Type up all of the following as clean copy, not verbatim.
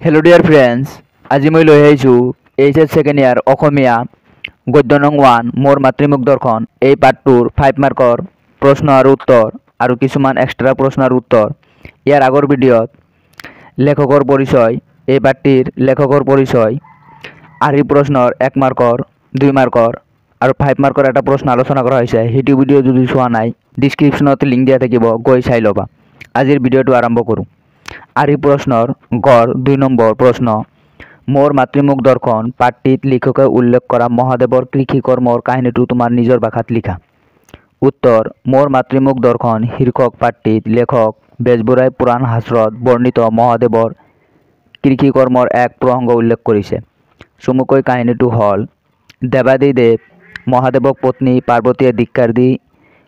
Hello' dear friends, আজি মই লৈ আহিছোঁ এইচএছ ছেকেণ্ড ইয়াৰ অসমীয়া গদ্য নং 1 মোৰ মাতৃমুখ দৰ্শন। এই পাঠটোৰ 5 মাৰ্কৰ প্ৰশ্ন আৰু উত্তৰ আৰু কিছুমান এক্সট্ৰা প্ৰশ্ন আৰু উত্তৰ। ইয়াৰ আগৰ ভিডিঅ'ত লেখকৰ পৰিচয়, এই পাঠটিৰ লেখকৰ পৰিচয়, আৰ্হি প্ৰশ্নৰ 1 মাৰ্কৰ, 2 মাৰ্কৰ আৰু 5 মাৰ্কৰ এটা প্ৰশ্ন আলোচনা কৰা হৈছে। সেইটো ভিডিঅ' যদি চোৱা নাই, ডিছক্ৰিপশ্যনত লিংক দিয়া থাকিব, গৈ চাই ল'বা। আজিৰ ভিডিঅ'টো আৰম্ভ কৰোঁ। আৰ্হি প্ৰশ্নৰ গড় 2 নম্বৰ প্ৰশ্ন, মোৰ মাতৃমুখ দৰ্শন পাঠটিত লিখকে উল্লেখ কৰা মহাদেৱৰ কৃষি কৰ্মৰ কাহিনীটো তোমাৰ নিজৰ ভাষাত লিখা। উত্তৰ, মোৰ মাতৃমুখ দৰ্শন শীৰ্ষক পাঠটিত লেখক বেজবৰুৱাই পুৰাণ শাস্ত্ৰত বৰ্ণিত মহাদেৱৰ কৃষি কৰ্মৰ এক প্ৰসংগ উল্লেখ কৰিছে। চমুকৈ কাহিনীটো হ'ল, দেৱাদিদেৱ মহাদেৱক পত্নী পাৰ্বতীয়ে ধিক্কাৰ দি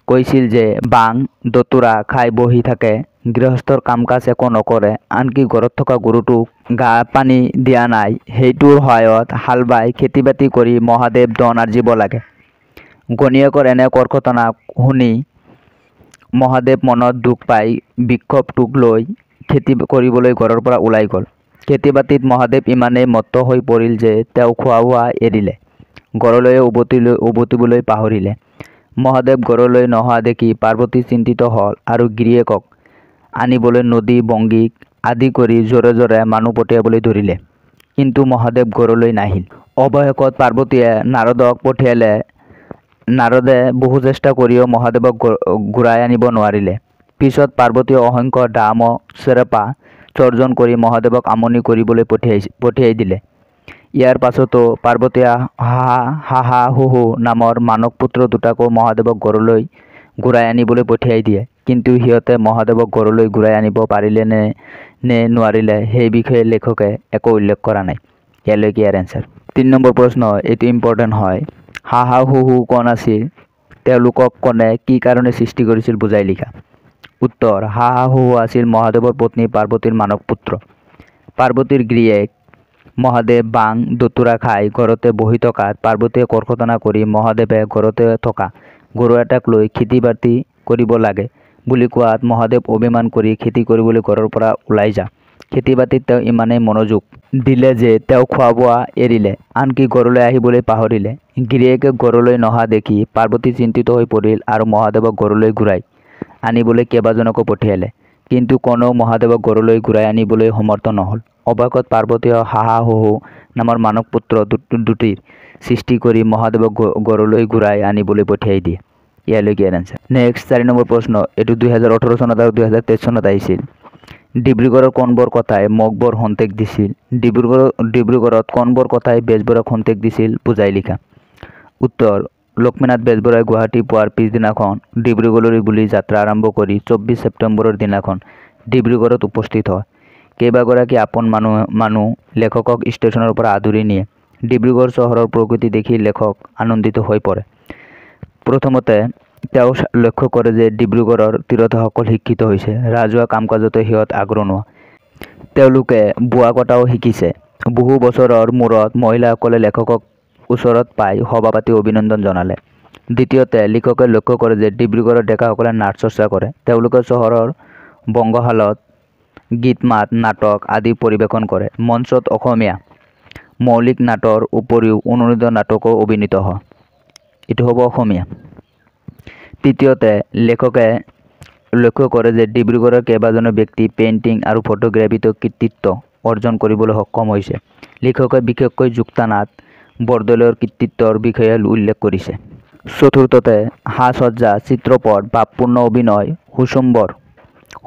কৈছিল যে বাং দতুৰা খাই বহি থাকে, গৃহস্থৰ কাম কাজ একো নকৰে, আনকি ঘৰত থকা গৰুটোক গা পানী দিয়া নাই, সেইটোৰ সহায়ত হাল বাই খেতি বাতি কৰি মহাদেৱ ধন আৰ্জিব লাগে। ঘৈণীয়েকৰ এনে কৰ্কটনা শুনি মহাদেৱ মনত দুখ পাই বিক্ষোভটোক লৈ খেতি কৰিবলৈ ঘৰৰ পৰা ওলাই গ'ল। খেতি বাতিত মহাদেৱ ইমানেই মত্ত হৈ পৰিল যে তেওঁ খোৱা বোৱা এৰিলে, ঘৰলৈ উভতিবলৈ পাহৰিলে। মহাদেৱ ঘৰলৈ নহা দেখি পাৰ্বতী চিন্তিত হ'ল আৰু গিৰিয়েকক আনিবলৈ নদী বংগীক আদি কৰি জোৰে জোৰে মানুহ পঠিয়াবলৈ ধৰিলে, কিন্তু মহাদেৱ ঘৰলৈ নাহিল। অৱশেষত পাৰ্বতীয়ে নাৰদক পঠিয়ালে। নাৰদে বহু চেষ্টা কৰিও মহাদেৱক ঘূৰাই আনিব নোৱাৰিলে। পিছত পাৰ্বতীয়ে অসংখ্য ডাম চেৰেপা স্বৰ্জন কৰি মহাদেৱক আমনি কৰিবলৈ পঠিয়াই দিলে। ইয়াৰ পাছতো পাৰ্বতীয়ে হাহা হুহু নামৰ মানস পুত্ৰ দুটাকো মহাদেৱক ঘৰলৈ ঘূৰাই আনিবলৈ পঠিয়াই দিয়ে, কিন্তু সিহঁতে মহাদেৱক ঘৰলৈ ঘূৰাই আনিব পাৰিলে নে নোৱাৰিলে সেই বিষয়ে লেখকে একো উল্লেখ কৰা নাই। ইয়ালৈকে ইয়াৰ এনচাৰ। 3 নম্বৰ প্ৰশ্ন, এইটো ইম্পৰ্টেণ্ট হয়। হাহা হুহু কোন আছিল, তেওঁলোকক কোনে কি কাৰণে সৃষ্টি কৰিছিল বুজাই লিখা। উত্তৰ, হাহা হুহু আছিল মহাদেৱৰ পত্নী পাৰ্বতীৰ মানস পুত্ৰ। পাৰ্বতীৰ গিৰিয়েক মহাদেৱ বাং দতুৰা খাই ঘৰতে বহি থকাত পাৰ্বতীয়ে কৰ্কটনা কৰি মহাদেৱে ঘৰতে থকা গৰু এটাক লৈ খেতি বাতি কৰিব লাগে বুলি কোৱাত মহাদেৱ অভিমান কৰি খেতি কৰিবলৈ ঘৰৰ পৰা ওলাই যা। খেতি বাতিত তেওঁ ইমানেই মনোযোগ দিলে যে তেওঁ খোৱা বোৱা এৰিলে, আনকি ঘৰলৈ আহিবলৈ পাহৰিলে। গিৰিয়েকে ঘৰলৈ নহা দেখি পাৰ্বতী চিন্তিত হৈ পৰিল আৰু মহাদেৱক ঘৰলৈ ঘূৰাই আনিবলৈ কেইবাজনকো পঠিয়ালে, কিন্তু কোনেও মহাদেৱক ঘৰলৈ ঘূৰাই আনিবলৈ সমৰ্থ নহ'ল। অৱশেষত পাৰ্বতীয়ে হাহা হুহু নামৰ মানস পুত্ৰ দুটিৰ সৃষ্টি কৰি মহাদেৱক ঘৰলৈ ঘূৰাই আনিবলৈ পঠিয়াই দিয়ে। ইয়ালৈকে ইয়াৰ এনচাৰ। নেক্সট 4 নম্বৰ প্ৰশ্ন, এইটো 2018 চনত আৰু 2023 চনত আহিছিল। ডিব্ৰুগড়ৰ কোনবোৰ কথাই মোক বৰ সন্তেক দিছিল, ডিব্ৰুগড়ত কোনবোৰ কথাই বেজবৰুৱাক সন্তেক দিছিল বুজাই লিখা। উত্তৰ, লক্ষ্মীনাথ বেজবৰুৱাই গুৱাহাটী পোৱাৰ পিছদিনাখন ডিব্ৰুগড়লৈ বুলি যাত্ৰা আৰম্ভ কৰি 24 ছেপ্টেম্বৰৰ দিনাখন ডিব্ৰুগড়ত উপস্থিত হয়। কেইবাগৰাকী আপোন মানুহ লেখকক ষ্টেচনৰ পৰা আদৰি নিয়ে। ডিব্ৰুগড় চহৰৰ প্ৰকৃতি দেখি লেখক আনন্দিত হৈ পৰে। প্ৰথমতে তেওঁ লক্ষ্য কৰে যে ডিব্ৰুগড়ৰ তিৰোতাসকল শিক্ষিত হৈছে, ৰাজহুৱা কাম কাজতো সিহঁত আগৰণুৱা, তেওঁলোকে বোৱা কটাও শিকিছে। বহু বছৰৰ মূৰত মহিলাসকলে লেখকক ওচৰত পাই সভা পাতি অভিনন্দন জনালে। দ্বিতীয়তে লেখকে লক্ষ্য কৰে যে ডিব্ৰুগড়ৰ ডেকাসকলে নাট চৰ্চা কৰে, তেওঁলোকে চহৰৰ বংগশালত গীত মাত নাটক আদি পৰিৱেশন কৰে। মঞ্চত অসমীয়া মৌলিক নাটৰ উপৰিও অনুদিত নাটকো অভিনীত হয়। এইটো হ'ব অসমীয়া। তৃতীয়তে লেখকে লক্ষ্য কৰে যে ডিব্ৰুগড়ৰ কেইবাজনো ব্যক্তি পেইণ্টিং আৰু ফটোগ্ৰাফীতো কৃতিত্ব অৰ্জন কৰিবলৈ সক্ষম হৈছে। লেখকে বিশেষকৈ যুক্তানাথ বৰদলৈৰ কৃতিত্বৰ বিষয়ে উল্লেখ কৰিছে। চতুৰ্থতে সাজ সজ্জা, চিত্ৰপট, ভাৱপূৰ্ণ অভিনয়, সুষুম্বৰ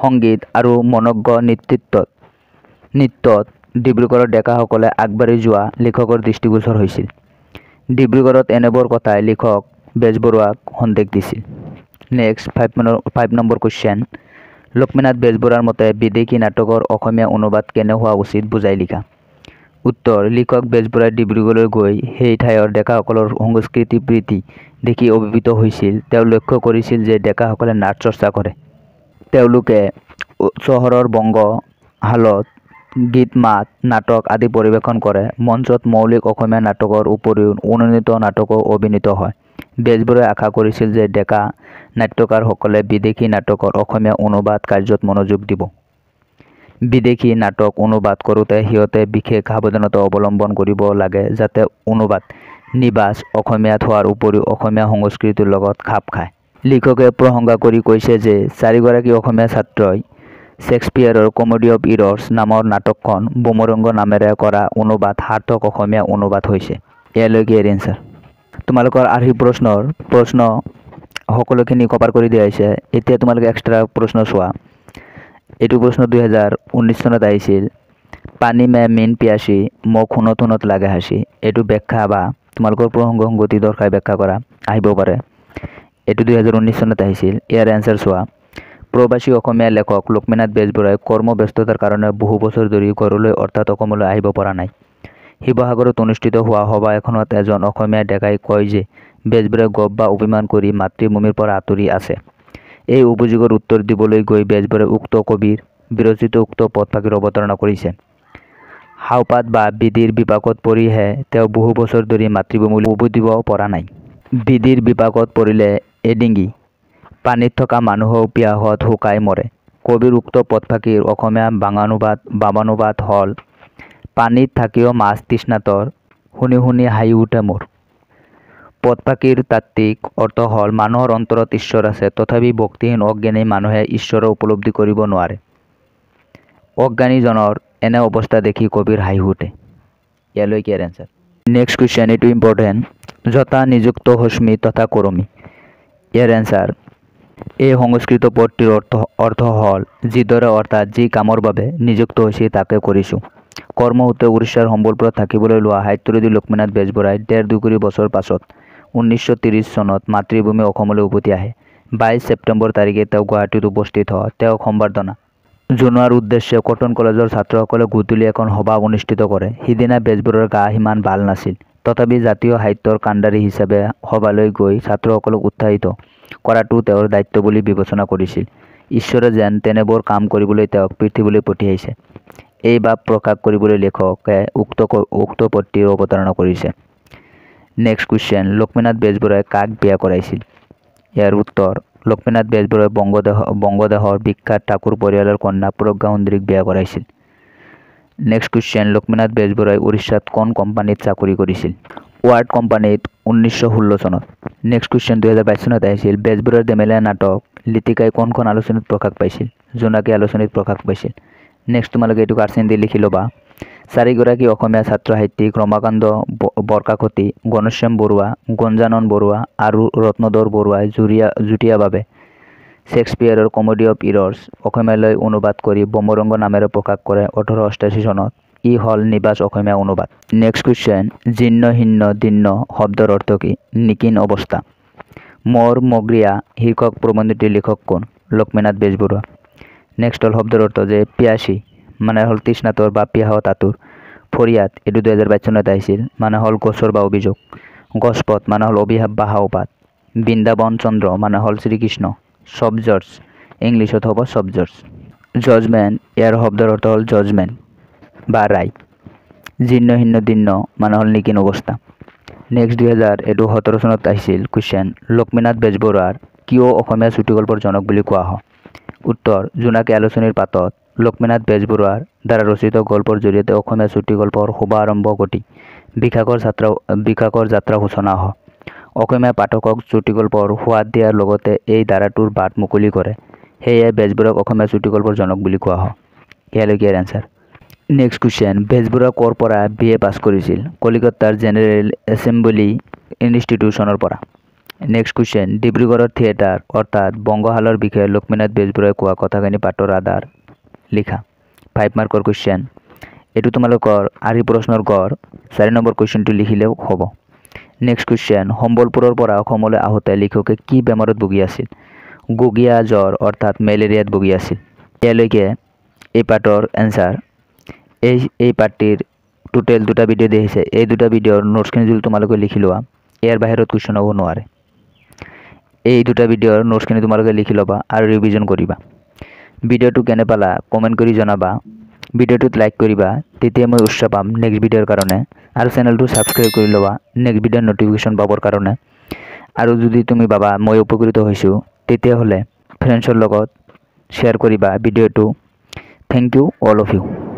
সংগীত আৰু মনোজ্ঞ নৃত্যত ডিব্ৰুগড়ৰ ডেকাসকলে আগবাঢ়ি যোৱা লেখকৰ দৃষ্টিগোচৰ হৈছিল। ডিব্ৰুগড়ত এনেবোৰ কথাই লেখক বেজবৰুৱাক সন্তেক দিছিল। নেক্সট 5 নম্বৰ কুৱেশ্যন, লক্ষ্মীনাথ বেজবৰুৱাৰ মতে বিদেশী নাটকৰ অসমীয়া অনুবাদ কেনে হোৱা উচিত বুজাই লিখা। উত্তৰ, লেখক বেজবৰুৱাই ডিব্ৰুগড়লৈ গৈ সেই ঠাইৰ ডেকাসকলৰ সংস্কৃতি প্ৰীতি দেখি অভিভূত হৈছিল। তেওঁ লক্ষ্য কৰিছিল যে ডেকাসকলে নাট চৰ্চা কৰে, তেওঁলোকে চহৰৰ বংগশালত গীত মাত নাটক আদি পৰিৱেশন কৰে। মঞ্চত মৌলিক অসমীয়া নাটকৰ উপৰিও অনুদিত নাটকো অভিনীত হয়। বেজবৰুৱাই আশা কৰিছিল যে ডেকা নাট্যকাৰসকলে বিদেশী নাটকৰ অসমীয়া অনুবাদ কাৰ্যত মনোযোগ দিব। বিদেশী নাটক অনুবাদ কৰোঁতে সিহঁতে বিশেষ সাৱধানতা অৱলম্বন কৰিব লাগে যাতে অনুবাদ নিবাস অসমীয়াত হোৱাৰ উপৰিও অসমীয়া সংস্কৃতিৰ লগত খাপ খায়। লিখকে প্ৰশংসা কৰি কৈছে যে 4গৰাকী অসমীয়া ছাত্ৰই শ্বেক্সপিয়াৰৰ কমেডি অফ ইৰৰ্ছ নামৰ নাটকখন বমৰংগ নামেৰে কৰা অনুবাদ সাৰ্থক অসমীয়া অনুবাদ হৈছে। ইয়ালৈকে ইয়াৰ এনচাৰ। তোমালোকৰ আৰ্হি প্ৰশ্ন সকলোখিনি কভাৰ কৰি দিয়া হৈছে। এতিয়া তোমালোকে এক্সট্ৰা প্ৰশ্ন চোৱা। এইটো প্ৰশ্ন 2019 চনত আহিছিল। পানী মে মিন পিয়াসী মোক শুনত শুনত লাগে হাসি। এইটো ব্যাখ্যা বা তোমালোকৰ প্ৰসংগ সংগতি দৰ্শাই ব্যাখ্যা কৰা আহিব পাৰে। এইটো 2019 চনত আহিছিল। ইয়াৰ এনচাৰ চোৱা। প্ৰবাসী অসমীয়া লেখক লক্ষ্মীনাথ বেজবৰুৱাই কৰ্মব্যস্ততাৰ কাৰণে বহু বছৰ ধৰি ঘৰলৈ অৰ্থাৎ অসমলৈ আহিব পৰা নাই। শিৱসাগৰত অনুষ্ঠিত হোৱা সভা এখনত এজন অসমীয়া ডেকাই কয় যে বেজবৰুৱাই গপ বা অভিমান কৰি মাতৃভূমিৰ পৰা আঁতৰি আছে। এই অভিযোগৰ উত্তৰ দিবলৈ গৈ বেজবৰুৱাই উক্ত কবিৰ বিৰচিত উক্ত পদফাকিৰ অৱতাৰণা কৰিছে। হাওপাত বা বিধিৰ বিপাকত পৰিহে তেওঁ বহু বছৰ ধৰি মাতৃভূমিলৈ উভতিব পৰা নাই। বিধিৰ বিপাকত পৰিলে এডিঙি পানীত থকা মানুহো পিয়াহত শুকাই মৰে। কবিৰ উক্ত পদফাকিৰ অসমীয়া বামানুবাদ হ'ল পানীত থাকিও মাছ তৃষ্ণাতৰ শুনি শুনি হাঁহি উঠে মোৰ। পদফাকিৰ তাত্ত্বিক অৰ্থ হ'ল মানুহৰ অন্তৰত ঈশ্বৰ আছে, তথাপি ভক্তিহীন অজ্ঞানী মানুহে ঈশ্বৰৰ উপলব্ধি কৰিব নোৱাৰে। অজ্ঞানীজনৰ এনে অৱস্থা দেখি কবিৰ হাঁহি উঠে। ইয়ালৈকে ইয়াৰ এনচাৰ। নেক্সট কুৱেশ্যন, এইটো ইম্পৰ্টেণ্ট। যথা নিযুক্ত হস্মি তথা কৰমি। ইয়াৰ এনচাৰ। এই সংস্কৃত পদটিৰ অৰ্থ হ'ল যিদৰে অৰ্থাৎ যি কামৰ বাবে নিযুক্ত হৈছি তাকে কৰিছোঁ। কৰ্মসূত্ৰে উৰিষ্যাৰ সম্বলপুৰত থাকিবলৈ লোৱা সাহিত্যৰথী লক্ষ্মীনাথ বেজবৰুৱাই 1.5 বছৰ পাছত 1930 চনত মাতৃভূমি অসমলৈ উভতি আহে। 22 ছেপ্টেম্বৰ তাৰিখে তেওঁ গুৱাহাটীত উপস্থিত হয়। তেওঁক সম্বৰ্ধনা জনোৱাৰ উদ্দেশ্যে কটন কলেজৰ ছাত্ৰসকলে গধূলি এখন সভা অনুষ্ঠিত কৰে। সিদিনা বেজবৰুৱাৰ গা সিমান ভাল নাছিল। তথাপি জাতীয় সাহিত্যৰ কাণ্ডাৰী হিচাপে সভালৈ গৈ ছাত্ৰসকলক উৎসাহিত কৰাটো তেওঁৰ দায়িত্ব বুলি বিবেচনা কৰিছিল। ঈশ্বৰে যেন তেনেবোৰ কাম কৰিবলৈ তেওঁক পৃথিৱীলৈ পঠিয়াইছে, এই ভাৱ প্ৰকাশ কৰিবলৈ লেখকে উক্ত পদটিৰ অৱতাৰণা কৰিছে। নেক্সট কুৱেশ্যন, লক্ষ্মীনাথ বেজবৰুৱাই কাক বিয়া কৰাইছিল? ইয়াৰ উত্তৰ, লক্ষ্মীনাথ বেজবৰুৱাই বংগদেশৰ বিখ্যাত ঠাকুৰ পৰিয়ালৰ কন্যা প্ৰজ্ঞা সুন্দৰীক বিয়া কৰাইছিল। নেক্সট কুৱেশ্যন, লক্ষ্মীনাথ বেজবৰুৱাই উৰিষ্যাত কোন কোম্পানীত চাকৰি কৰিছিল? ৱাৰ্ড কোম্পানীত 1916 চনত। নেক্সট কুৱেশ্যন, 2022 চনত আহিছিল। বেজবৰুৱাৰ ধেমেলীয়া নাটক লিটিকাই কোনখন আলোচনীত প্ৰকাশ পাইছিল? জোনাকী আলোচনীত প্ৰকাশ পাইছিল। নেক্সট তোমালোকে এইটো কাৰ্চিন দি লিখি ল'বা। 4গৰাকী অসমীয়া ছাত্ৰ সাহিত্যিক ৰমাকান্ত বৰকাকতি, ঘনশ্যাম বৰুৱা, গঞ্জানন বৰুৱা আৰু ৰত্নধৰ বৰুৱাই যুটীয়াভাৱে শ্বেক্সপিয়াৰৰ কমেডি অফ ইৰৰ্ছ অসমীয়ালৈ অনুবাদ কৰি বমৰংগ নামেৰে প্ৰকাশ কৰে 1888 চনত। ই হ'ল নিবাস অসমীয়া অনুবাদ। নেক্সট কুৱেশ্যন, জীৰ্ণ শীৰ্ণ দীৰ্ণ শব্দৰ অৰ্থ কি? নিকিন অৱস্থা। মোৰ মগৰীয়া শীৰ্ষক প্ৰবন্ধটিৰ লেখক কোন? লক্ষ্মীনাথ বেজবৰুৱা। নেক্সট হ'ল শব্দৰ অৰ্থ যে পিয়াসী মানে হ'ল তৃষ্ণাতুৰ বা পিয়াহত আতুৰ। ফৰিয়াদ এইটো 2022 চনত আহিছিল, মানে হ'ল গোচৰ বা অভিযোগ। গজপত মানে হ'ল অভিশাপ বা সাওপাত। বৃন্দাবন চন্দ্ৰ মানে হ'ল শ্ৰীকৃষ্ণ। চবজৰ্জ ইংলিছত হ'ব চবজৰ্জ। জজমেণ্ট ইয়াৰ শব্দৰ অৰ্থ হ'ল জজমেণ্ট বা ৰায়। জীৰ্ণ শীৰ্ণ দীৰ্ণ মানে হ'ল নিকিন অৱস্থা। নেক্সট 2017 চনত আহিছিল কুৱেশ্যন, লক্ষ্মীনাথ বেজবৰুৱাৰ কিয় অসমীয়া চুটিগল্পৰ জনক বুলি কোৱা হয়? উত্তৰ, জোনাকী আলোচনীৰ পাতত লক্ষ্মীনাথ বেজবৰুৱাৰ দ্বাৰা ৰচিত গল্পৰ জৰিয়তে অসমীয়া চুটিগল্পৰ শুভাৰম্ভ ঘটি বিকাশৰ যাত্ৰা সূচনা হয়। অসমীয়া পাঠকক চুটিগল্পৰ সোৱাদ দিয়াৰ লগতে এই ধাৰাটোৰ বাট মুকলি কৰে। সেয়ে বেজবৰুৱাক অসমীয়া চুটিগল্পৰ জনক বুলি কোৱা হয়। ইয়ালৈকে ইয়াৰ এনচাৰ। নেক্সট কুৱেশ্যন, বেজবৰুৱা ক'ৰ পৰা BA পাছ কৰিছিল? কলিকতাৰ জেনেৰেল এছেম্বলি ইনষ্টিটিউচনৰ পৰা। নেক্সট কুৱেশ্যন, ডিব্ৰুগড়ৰ থিয়েটাৰ অৰ্থাৎ বংগশালৰ বিষয়ে লক্ষ্মীনাথ বেজবৰুৱাই কোৱা কথাখিনি পাঠৰ আধাৰ লিখা। 5 মাৰ্কৰ কুৱেশ্যন। এইটো তোমালোকৰ আৰ্হি প্ৰশ্নৰ গড়। 4 নম্বৰ কুৱেশ্যনটো লিখিলেও হ'ব। নেক্সট কুৱেশ্যন, সম্বলপুৰৰ পৰা অসমলৈ আহোঁতে লিখকে কি বেমাৰত ভুগি আছিল? গুগীয়া জ্বৰ অৰ্থাৎ মেলেৰিয়াত ভুগি আছিল। ইয়ালৈকে এই পাঠৰ এনচাৰ। এই পাঠটিৰ টোটেল 2টা ভিডিঅ' দিছে। এই 2টা ভিডিঅ'ৰ নোটছখিনি যদি তোমালোকে লিখি লোৱা, ইয়াৰ বাহিৰত কুৱেশ্যন হ'ব নোৱাৰে। এই 2টা ভিডিঅ'ৰ নোটছখিনি তোমালোকে লিখি ল'বা আৰু ৰিভিজন কৰিবা। ভিডিঅ'টো কেনে পালা কমেণ্ট কৰি জনাবা। ভিডিঅ'টোত লাইক কৰিবা, তেতিয়া মই উৎসাহ পাম নেক্সট ভিডিঅ'ৰ কাৰণে। আৰু চেনেলটো ছাবস্ক্ৰাইব কৰি ল'বা নেক্সট ভিডিঅ'ৰ নটিফিকেশ্যন পাবৰ কাৰণে। আৰু যদি তুমি ভাবা মই উপকৃত হৈছোঁ, তেতিয়াহ'লে ফ্ৰেণ্ডছৰ লগত শ্বেয়াৰ কৰিবা ভিডিঅ'টো। Thank you all of you.